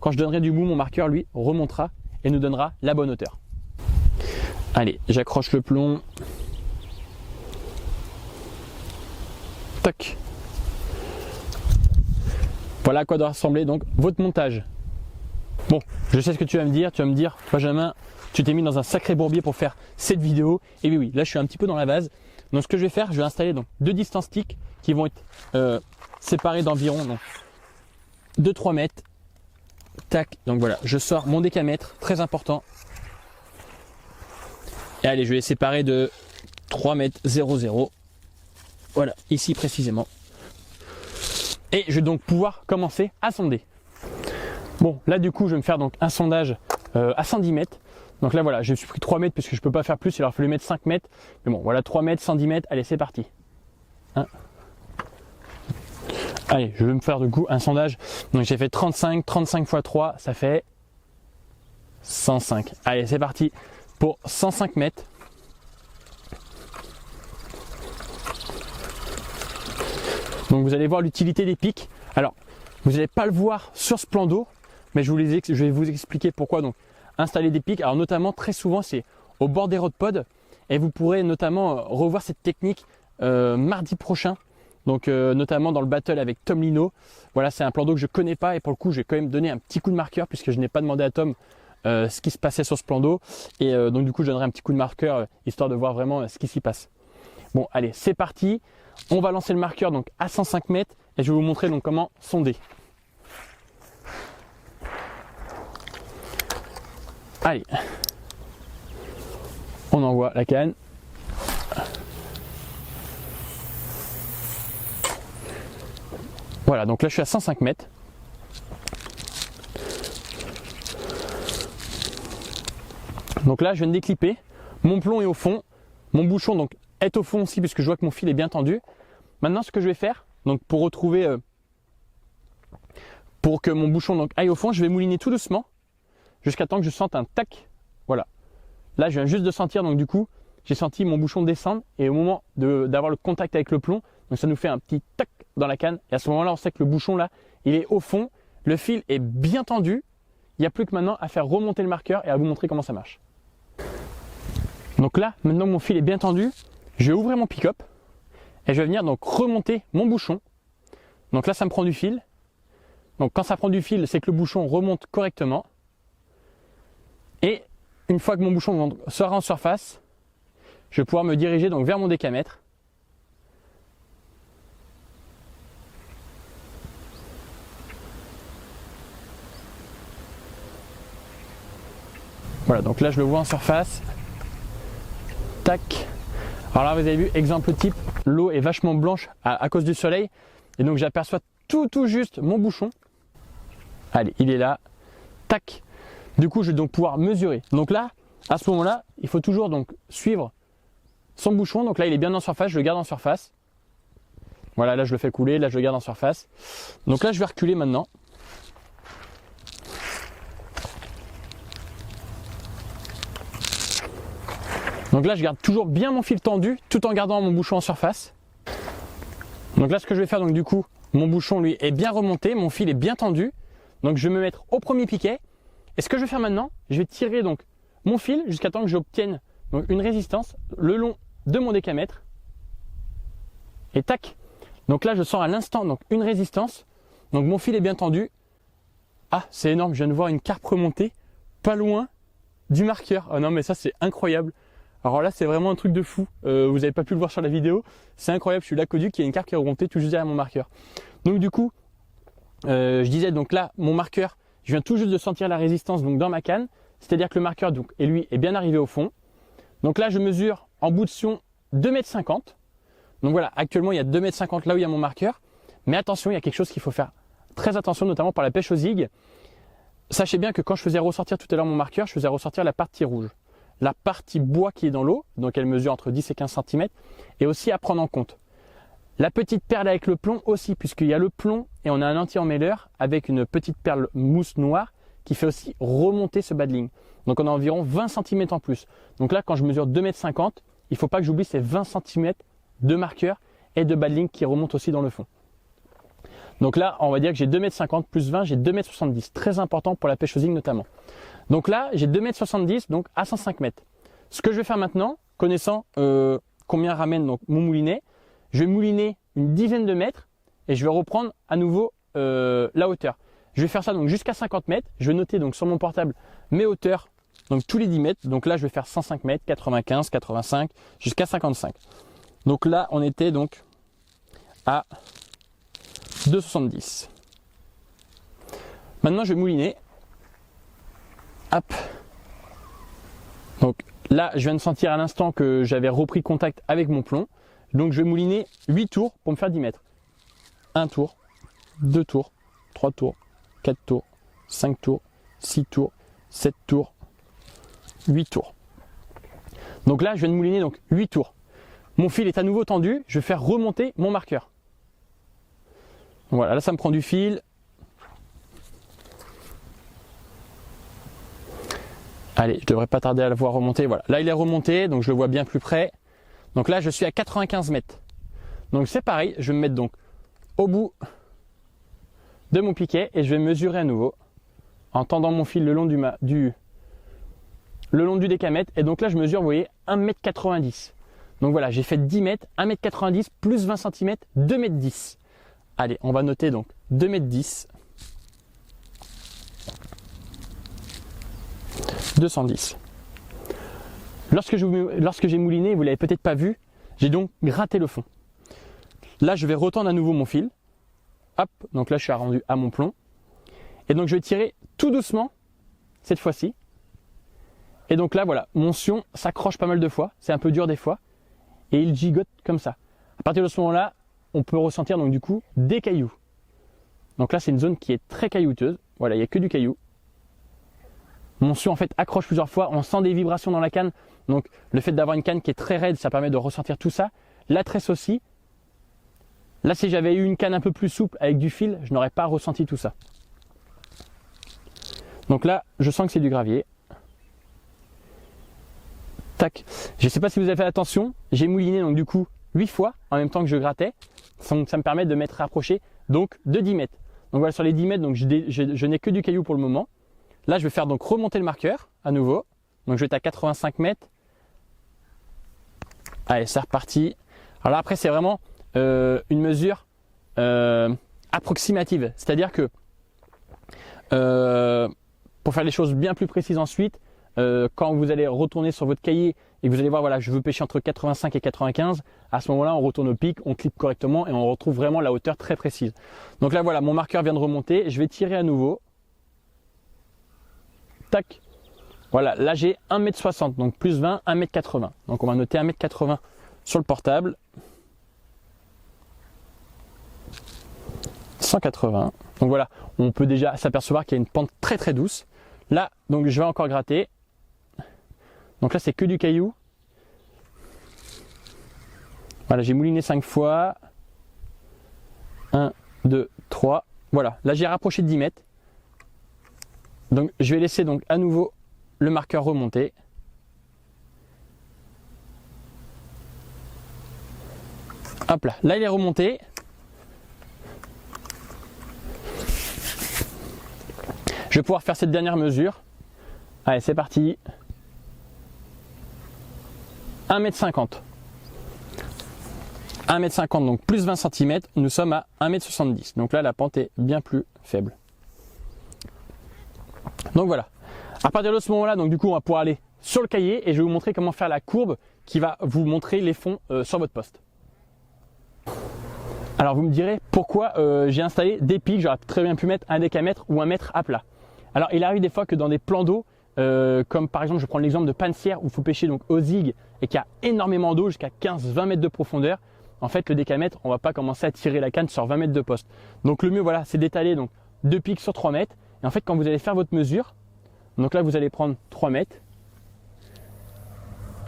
quand je donnerai du bout, mon marqueur lui remontera et nous donnera la bonne hauteur. Allez, j'accroche le plomb. Tac. Voilà à quoi doit ressembler donc votre montage. Bon, je sais ce que tu vas me dire. Tu vas me dire, Benjamin, tu t'es mis dans un sacré bourbier pour faire cette vidéo. Et oui, là je suis un petit peu dans la vase. Donc ce que je vais faire, je vais installer donc 2 distance sticks qui vont être séparés d'environ 2-3 mètres. Tac, donc voilà, je sors mon décamètre, très important. Et allez, je vais les séparer de 3 mètres 00. Voilà, ici précisément. Et je vais donc pouvoir commencer à sonder. Bon, là du coup, je vais me faire donc un sondage à 110 mètres. Donc là voilà, je me suis pris 3 mètres parce que je ne peux pas faire plus, il aurait fallu mettre 5 mètres. Mais bon, voilà, 3 mètres, 110 mètres, allez, c'est parti. Hein. Allez, je vais me faire du coup un sondage. Donc j'ai fait 35 x 3, ça fait 105. Allez, c'est parti pour 105 mètres. Donc vous allez voir l'utilité des pics. Alors, vous n'allez pas le voir sur ce plan d'eau, mais je vais vous expliquer pourquoi. Donc, installer des pics. Alors notamment, très souvent, c'est au bord des road pods. Et vous pourrez notamment revoir cette technique mardi prochain. donc notamment dans le battle avec Tom Lino. Voilà, c'est un plan d'eau que je connais pas et pour le coup, j'ai quand même donné un petit coup de marqueur puisque je n'ai pas demandé à Tom ce qui se passait sur ce plan d'eau. Et donc du coup, je donnerai un petit coup de marqueur histoire de voir vraiment ce qui s'y passe. Bon, allez, c'est parti. On va lancer le marqueur donc à 105 mètres et je vais vous montrer donc comment sonder. Allez, on envoie la canne. Voilà, donc là je suis à 105 mètres. Donc là je viens de déclipper, mon plomb est au fond, mon bouchon donc est au fond aussi puisque je vois que mon fil est bien tendu. Maintenant ce que je vais faire, donc pour retrouver, pour que mon bouchon donc aille au fond, je vais mouliner tout doucement jusqu'à temps que je sente un tac. Voilà, là je viens juste de sentir, donc du coup j'ai senti mon bouchon descendre et au moment d'avoir le contact avec le plomb, donc ça nous fait un petit tac dans la canne et à ce moment là on sait que le bouchon là il est au fond, le fil est bien tendu, il n'y a plus que maintenant à faire remonter le marqueur et à vous montrer comment ça marche. Donc là maintenant mon fil est bien tendu, je vais ouvrir mon pick-up et je vais venir donc remonter mon bouchon. Donc là ça me prend du fil, donc quand ça prend du fil c'est que le bouchon remonte correctement et une fois que mon bouchon sera en surface, je vais pouvoir me diriger donc vers mon décamètre. Voilà, donc là je le vois en surface. Tac. Alors là vous avez vu, exemple type, l'eau est vachement blanche à cause du soleil. Et donc j'aperçois tout juste mon bouchon. Allez, il est là. Tac. Du coup je vais donc pouvoir mesurer. Donc là, à ce moment-là, il faut toujours donc suivre son bouchon. Donc là il est bien en surface, je le garde en surface. Voilà, là je le fais couler, là je le garde en surface. Donc là je vais reculer maintenant. Donc là je garde toujours bien mon fil tendu tout en gardant mon bouchon en surface. Donc là ce que je vais faire, donc du coup mon bouchon lui est bien remonté, mon fil est bien tendu. Donc je vais me mettre au premier piquet. Et ce que je vais faire maintenant, je vais tirer donc mon fil jusqu'à temps que j'obtienne donc une résistance le long de mon décamètre. Et tac. Donc là je sens à l'instant donc une résistance. Donc mon fil est bien tendu. Ah c'est énorme, je viens de voir une carpe remonter pas loin du marqueur. Oh non mais ça c'est incroyable. Alors là c'est vraiment un truc de fou, vous n'avez pas pu le voir sur la vidéo, c'est incroyable, je suis l'aqueduc, il y a une carpe qui est remontée tout juste derrière mon marqueur. Donc du coup, je disais donc là, mon marqueur, je viens tout juste de sentir la résistance donc dans ma canne, c'est-à-dire que le marqueur donc, et lui est bien arrivé au fond. Donc là je mesure en bout de sion 2,50 m. Donc voilà, actuellement il y a 2,50 m là où il y a mon marqueur, mais attention, il y a quelque chose qu'il faut faire très attention, notamment pour la pêche aux zig. Sachez bien que quand je faisais ressortir tout à l'heure mon marqueur, je faisais ressortir la partie rouge. La partie bois qui est dans l'eau, donc elle mesure entre 10 et 15 cm, est aussi à prendre en compte. La petite perle avec le plomb aussi, puisqu'il y a le plomb et on a un anti-emmêleur avec une petite perle mousse noire qui fait aussi remonter ce badling. Donc on a environ 20 cm en plus. Donc là quand je mesure 2,50 m, il ne faut pas que j'oublie ces 20 cm de marqueur et de badling qui remontent aussi dans le fond. Donc là on va dire que j'ai 2,50 m plus 20, j'ai 2,70 m, très important pour la pêche aux zig notamment. Donc là, j'ai 2,70 m donc à 105 mètres. Ce que je vais faire maintenant, connaissant combien ramène donc mon moulinet, je vais mouliner une dizaine de mètres et je vais reprendre à nouveau la hauteur. Je vais faire ça donc jusqu'à 50 mètres. Je vais noter donc sur mon portable mes hauteurs donc tous les 10 mètres. Donc là, je vais faire 105 mètres, 95, 85 jusqu'à 55. Donc là, on était donc à 2,70. Maintenant, je vais mouliner. Hop. Donc là, je viens de sentir à l'instant que j'avais repris contact avec mon plomb. Donc je vais mouliner 8 tours pour me faire 10 mètres. 1 tour, 2 tours, 3 tours, 4 tours, 5 tours, 6 tours, 7 tours, 8 tours. Donc là, je viens de mouliner donc 8 tours. Mon fil est à nouveau tendu, je vais faire remonter mon marqueur. Voilà, là ça me prend du fil. Allez, je devrais pas tarder à le voir remonter. Voilà, là il est remonté, donc je le vois bien plus près. Donc là je suis à 95 mètres. Donc c'est pareil, je vais me mettre donc au bout de mon piquet et je vais mesurer à nouveau en tendant mon fil le long du décamètre. Et donc là je mesure, vous voyez, 1,90 m. Donc voilà, j'ai fait 10 mètres, 1m90 plus 20 cm, 2m10. Allez, on va noter donc 2m10, 210. Lorsque j'ai mouliné, vous ne l'avez peut-être pas vu, j'ai donc gratté le fond. Là, je vais retendre à nouveau mon fil. Hop, donc là, je suis rendu à mon plomb. Et donc, je vais tirer tout doucement, cette fois-ci. Et donc là, voilà, mon sion s'accroche pas mal de fois. C'est un peu dur des fois. Et il gigote comme ça. À partir de ce moment-là, on peut ressentir donc du coup des cailloux. Donc là, c'est une zone qui est très caillouteuse. Voilà, il n'y a que du caillou. Mon sion en fait accroche plusieurs fois. On sent des vibrations dans la canne. Donc le fait d'avoir une canne qui est très raide, ça permet de ressentir tout ça. La tresse aussi. Là, si j'avais eu une canne un peu plus souple avec du fil, je n'aurais pas ressenti tout ça. Donc là, je sens que c'est du gravier. Tac. Je ne sais pas si vous avez fait attention, j'ai mouliné donc du coup 8 fois en même temps que je grattais. Donc ça me permet de m'être rapproché donc de 10 mètres. Donc voilà, sur les 10 mètres, donc je n'ai que du caillou pour le moment. Là, je vais faire donc remonter le marqueur à nouveau. Donc je vais être à 85 mètres. Allez, c'est reparti. Alors là, après, c'est vraiment une mesure approximative. C'est-à-dire que pour faire les choses bien plus précises ensuite, quand vous allez retourner sur votre cahier et que vous allez voir, voilà, je veux pêcher entre 85 et 95, à ce moment-là, on retourne au pic, on clip correctement et on retrouve vraiment la hauteur très précise. Donc là, voilà, mon marqueur vient de remonter. Je vais tirer à nouveau. Tac. Voilà, là j'ai 1m60, donc plus 20, 1m80. Donc on va noter 1m80 sur le portable. 180. Donc voilà, on peut déjà s'apercevoir qu'il y a une pente très très douce. Là, donc je vais encore gratter. Donc là, c'est que du caillou. Voilà, j'ai mouliné 5 fois. 1, 2, 3. Voilà, là j'ai rapproché de 10 mètres. Donc je vais laisser donc à nouveau le marqueur remonter. Hop là, là il est remonté. Je vais pouvoir faire cette dernière mesure. Allez, c'est parti. 1m50. 1m50, donc plus 20 cm, nous sommes à 1m70. Donc là, la pente est bien plus faible. Donc voilà. À partir de ce moment-là, donc du coup, on va pouvoir aller sur le cahier et je vais vous montrer comment faire la courbe qui va vous montrer les fonds sur votre poste. Alors vous me direz pourquoi j'ai installé des pics, j'aurais très bien pu mettre un décamètre ou un mètre à plat. Alors il arrive des fois que dans des plans d'eau, comme par exemple je prends l'exemple de Pansière où il faut pêcher donc au zig et qu'il y a énormément d'eau jusqu'à 15-20 mètres de profondeur, en fait le décamètre on va pas commencer à tirer la canne sur 20 mètres de poste. Donc le mieux voilà c'est d'étaler donc 2 pics sur 3 mètres et en fait quand vous allez faire votre mesure, donc là vous allez prendre 3 mètres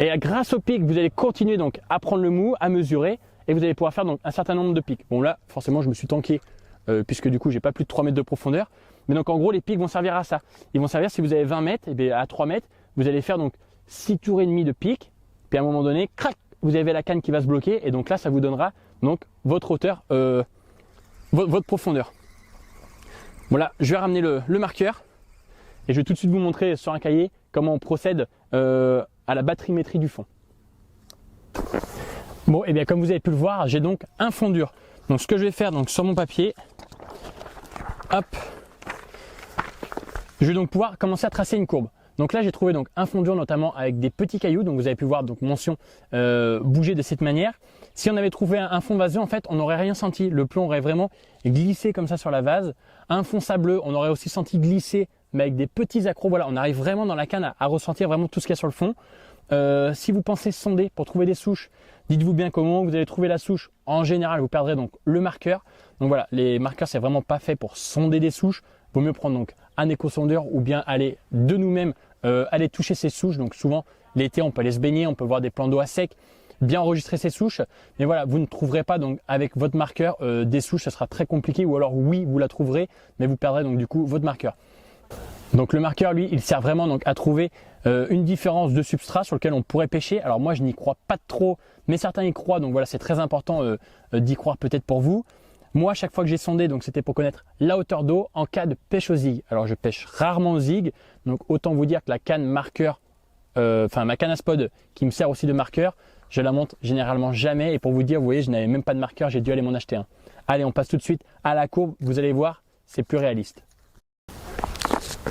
et grâce au pic vous allez continuer donc à prendre le mou, à mesurer et vous allez pouvoir faire donc un certain nombre de pics. Bon là forcément je me suis tanké puisque du coup j'ai pas plus de 3 mètres de profondeur. Mais donc en gros les pics vont servir à ça. Ils vont servir si vous avez 20 mètres, et bien à 3 mètres, vous allez faire donc 6 tours et demi de pics. Puis à un moment donné, crac, vous avez la canne qui va se bloquer. Et donc là, ça vous donnera donc votre hauteur, votre profondeur. Voilà, je vais ramener le marqueur. Et je vais tout de suite vous montrer sur un cahier comment on procède à la bathymétrie du fond. Bon, et bien comme vous avez pu le voir, j'ai donc un fond dur. Donc ce que je vais faire donc sur mon papier, hop. Je vais donc pouvoir commencer à tracer une courbe. Donc là, j'ai trouvé donc un fond dur notamment avec des petits cailloux. Donc vous avez pu voir donc mention bouger de cette manière. Si on avait trouvé un fond vaseux, en fait, on n'aurait rien senti. Le plomb aurait vraiment glissé comme ça sur la vase. Un fond sableux, on aurait aussi senti glisser, mais avec des petits accros. Voilà, on arrive vraiment dans la canne à ressentir vraiment tout ce qu'il y a sur le fond. Si vous pensez sonder pour trouver des souches, dites-vous bien comment vous allez trouver la souche. En général, vous perdrez donc le marqueur. Donc voilà, les marqueurs, c'est vraiment pas fait pour sonder des souches. Vaut mieux prendre donc un éco-sondeur ou bien aller de nous-mêmes aller toucher ces souches. Donc souvent l'été on peut aller se baigner, on peut voir des plans d'eau à sec, bien enregistrer ces souches. Mais voilà, vous ne trouverez pas donc avec votre marqueur des souches, ça sera très compliqué. Ou alors oui, vous la trouverez, mais vous perdrez donc du coup votre marqueur. Donc le marqueur lui, il sert vraiment donc à trouver une différence de substrat sur lequel on pourrait pêcher. Alors moi je n'y crois pas trop, mais certains y croient. Donc voilà, c'est très important d'y croire peut-être pour vous. Moi, chaque fois que j'ai sondé, donc c'était pour connaître la hauteur d'eau en cas de pêche au zig. Alors, je pêche rarement au zig, donc autant vous dire que la canne marqueur enfin ma canne à spod qui me sert aussi de marqueur, je la monte généralement jamais. Et pour vous dire, vous voyez, je n'avais même pas de marqueur, j'ai dû aller m'en acheter un. Allez, on passe tout de suite à la courbe, vous allez voir, c'est plus réaliste.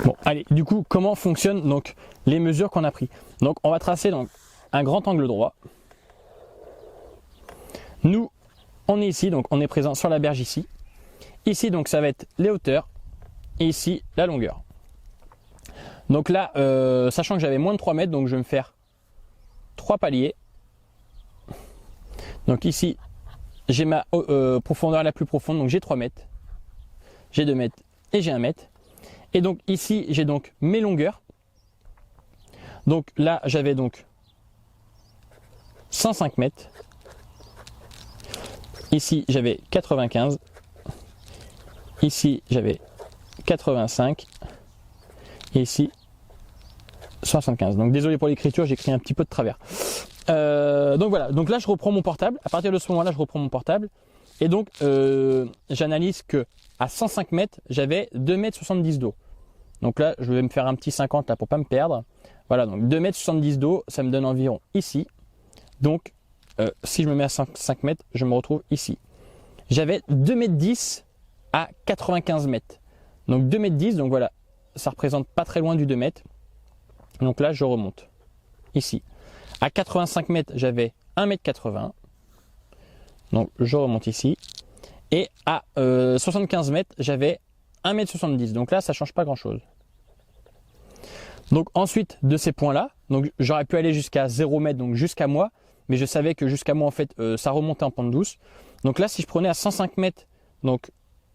Bon, allez, du coup, comment fonctionnent donc les mesures qu'on a prises? Donc, on va tracer donc un grand angle droit. Nous, on est ici, donc on est présent sur la berge ici. Ici, donc, ça va être les hauteurs et ici, la longueur. Donc là, sachant que j'avais moins de 3 mètres, donc je vais me faire 3 paliers. Donc ici, j'ai ma profondeur la plus profonde, donc j'ai 3 mètres, j'ai 2 mètres et j'ai 1 mètre. Et donc ici, j'ai donc mes longueurs. Donc là, j'avais donc 105 mètres. Ici, j'avais 95. Ici, j'avais 85. Et ici, 75. Donc désolé pour l'écriture, j'ai écrit un petit peu de travers. Donc voilà, donc là je reprends mon portable. À partir de ce moment-là, je reprends mon portable. Et donc j'analyse que à 105 mètres, j'avais 2,70 m d'eau. Donc là, je vais me faire un petit 50 là pour pas me perdre. Voilà, donc 2,70 m d'eau, ça me donne environ ici. Donc si je me mets à 5 mètres, je me retrouve ici. J'avais 2,10 m à 95 mètres. Donc 2,10 m, donc voilà, ça représente pas très loin du 2 mètres. Donc là, je remonte ici. À 85 mètres, j'avais 1,80 m. Donc je remonte ici. Et à 75 mètres, j'avais 1,70 m. Donc là, ça ne change pas grand-chose. Donc ensuite de ces points-là, donc j'aurais pu aller jusqu'à 0 mètre, donc jusqu'à moi. Mais je savais que jusqu'à moi, en fait, ça remontait en pente douce. Donc là, si je prenais à 105 mètres, donc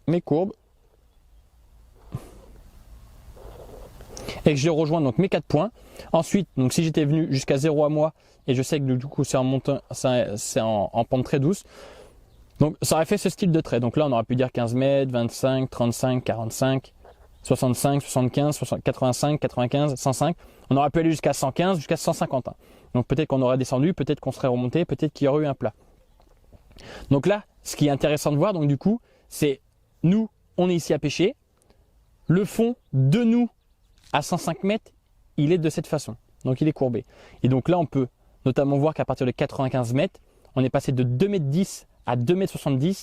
mes courbes, et que je rejoins donc mes 4 points. Ensuite, donc si j'étais venu jusqu'à 0 à moi, et je sais que du coup c'est en pente très douce, donc ça aurait fait ce style de trait. Donc là on aurait pu dire 15 mètres, 25, 35, 45, 65, 75, 85, 95, 105. On aurait pu aller jusqu'à 115, jusqu'à 151. Donc peut-être qu'on aurait descendu, peut-être qu'on serait remonté, peut-être qu'il y aurait eu un plat. Donc là, ce qui est intéressant de voir, donc du coup, c'est nous, on est ici à pêcher. Le fond de nous, à 105 mètres, il est de cette façon. Donc il est courbé. Et donc là, on peut notamment voir qu'à partir de 95 mètres, on est passé de 2,10 m à 2,70 m.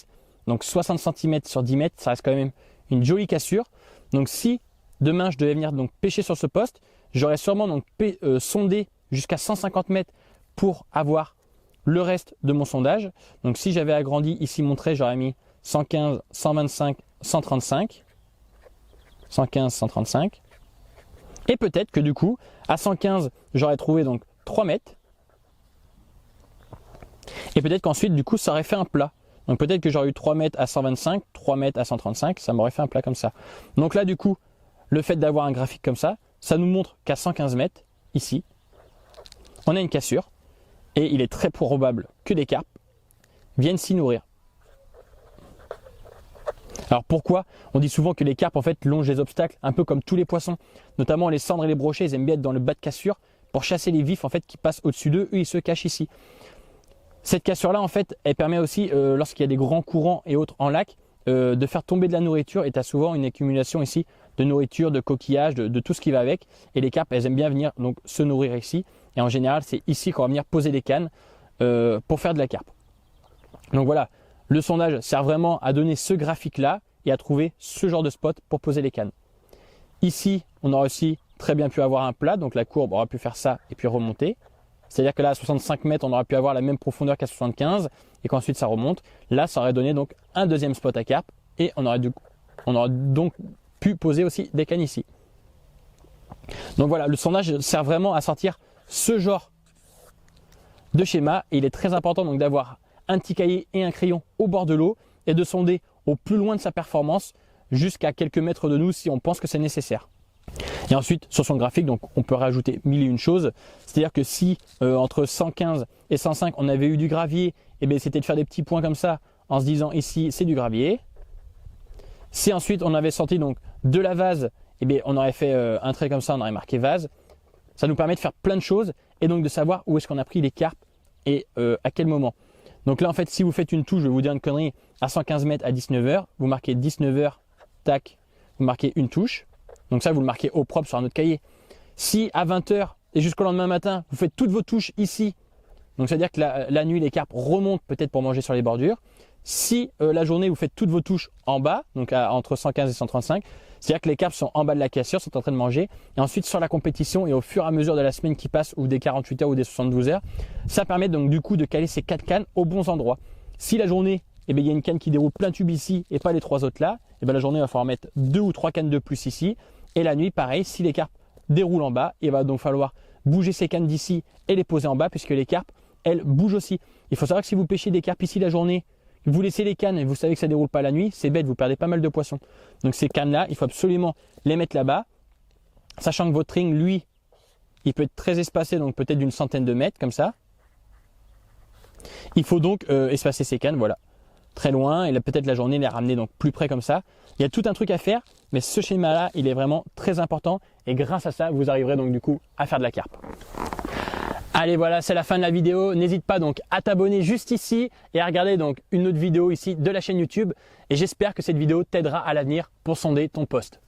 Donc 60 cm sur 10 mètres, ça reste quand même une jolie cassure. Donc si demain je devais venir donc pêcher sur ce poste, j'aurais sûrement donc sondé jusqu'à 150 mètres pour avoir le reste de mon sondage. Donc si j'avais agrandi ici mon trait, j'aurais mis 115, 125, 135. 115, 135. Et peut-être que du coup, à 115, j'aurais trouvé donc 3 mètres. Et peut-être qu'ensuite, du coup, ça aurait fait un plat. Donc peut-être que j'aurais eu 3 mètres à 125, 3 mètres à 135, ça m'aurait fait un plat comme ça. Donc là, du coup, le fait d'avoir un graphique comme ça nous montre qu'à 115 mètres, ici, on a une cassure. Et il est très probable que des carpes viennent s'y nourrir. Alors pourquoi? On dit souvent que les carpes en fait longent les obstacles, un peu comme tous les poissons. Notamment les cendres et les brochets, ils aiment bien être dans le bas de cassure pour chasser les vifs en fait qui passent au-dessus d'eux. Eux, ils se cachent ici. Cette cassure-là, en fait, elle permet aussi, lorsqu'il y a des grands courants et autres en lac, de faire tomber de la nourriture. Et tu as souvent une accumulation ici de nourriture, de coquillages, de tout ce qui va avec. Et les carpes, elles aiment bien venir donc se nourrir ici. Et en général, c'est ici qu'on va venir poser les cannes pour faire de la carpe. Donc voilà, le sondage sert vraiment à donner ce graphique-là et à trouver ce genre de spot pour poser les cannes. Ici, on aurait aussi très bien pu avoir un plat, donc la courbe aurait pu faire ça et puis remonter. C'est-à-dire que là, à 65 mètres, on aurait pu avoir la même profondeur qu'à 75 et qu'ensuite ça remonte. Là, ça aurait donné donc un deuxième spot à carpe et on aurait donc pu poser aussi des cannes ici. Donc voilà, le sondage sert vraiment à sortir ce genre de schéma et il est très important donc d'avoir un petit cahier et un crayon au bord de l'eau et de sonder au plus loin de sa performance jusqu'à quelques mètres de nous si on pense que c'est nécessaire. Et ensuite, sur son graphique, donc, on peut rajouter mille et une choses. C'est-à-dire que si entre 115 et 105, on avait eu du gravier, eh bien, c'était de faire des petits points comme ça en se disant ici, c'est du gravier. Si ensuite, on avait sorti donc, de la vase, eh bien, on aurait fait un trait comme ça, on aurait marqué vase. Ça nous permet de faire plein de choses et donc de savoir où est-ce qu'on a pris les carpes et à quel moment. Donc là, en fait, si vous faites une touche, je vais vous dire une connerie, à 115 mètres à 19 h, vous marquez 19 h, tac, vous marquez une touche. Donc ça, vous le marquez au propre sur un autre cahier. Si à 20 h, et jusqu'au lendemain matin, vous faites toutes vos touches ici. Donc c'est à dire que la nuit, les carpes remontent peut-être pour manger sur les bordures. Si la journée, vous faites toutes vos touches en bas, donc entre 115 et 135, c'est-à-dire que les carpes sont en bas de la cassure, sont en train de manger. Et ensuite, sur la compétition et au fur et à mesure de la semaine qui passe, ou des 48 heures ou des 72 heures, ça permet donc du coup de caler ces 4 cannes aux bons endroits. Si la journée, il y a une canne qui déroule plein tube ici et pas les 3 autres là, la journée, il va falloir mettre 2 ou 3 cannes de plus ici. Et la nuit, pareil, si les carpes déroulent en bas, il va donc falloir bouger ces cannes d'ici et les poser en bas puisque les carpes, elles bougent aussi. Il faut savoir que si vous pêchez des carpes ici la journée, vous laissez les cannes et vous savez que ça ne déroule pas la nuit, c'est bête, vous perdez pas mal de poissons. Donc ces cannes-là, il faut absolument les mettre là-bas, sachant que votre ring, lui, il peut être très espacé, donc peut-être d'une centaine de mètres, comme ça. Il faut donc espacer ces cannes, voilà, très loin, et peut-être la journée les ramener donc plus près comme ça. Il y a tout un truc à faire, mais ce schéma-là, il est vraiment très important, et grâce à ça, vous arriverez donc du coup à faire de la carpe. Allez, voilà, c'est la fin de la vidéo. N'hésite pas donc à t'abonner juste ici et à regarder donc une autre vidéo ici de la chaîne YouTube. Et j'espère que cette vidéo t'aidera à l'avenir pour sonder ton poste.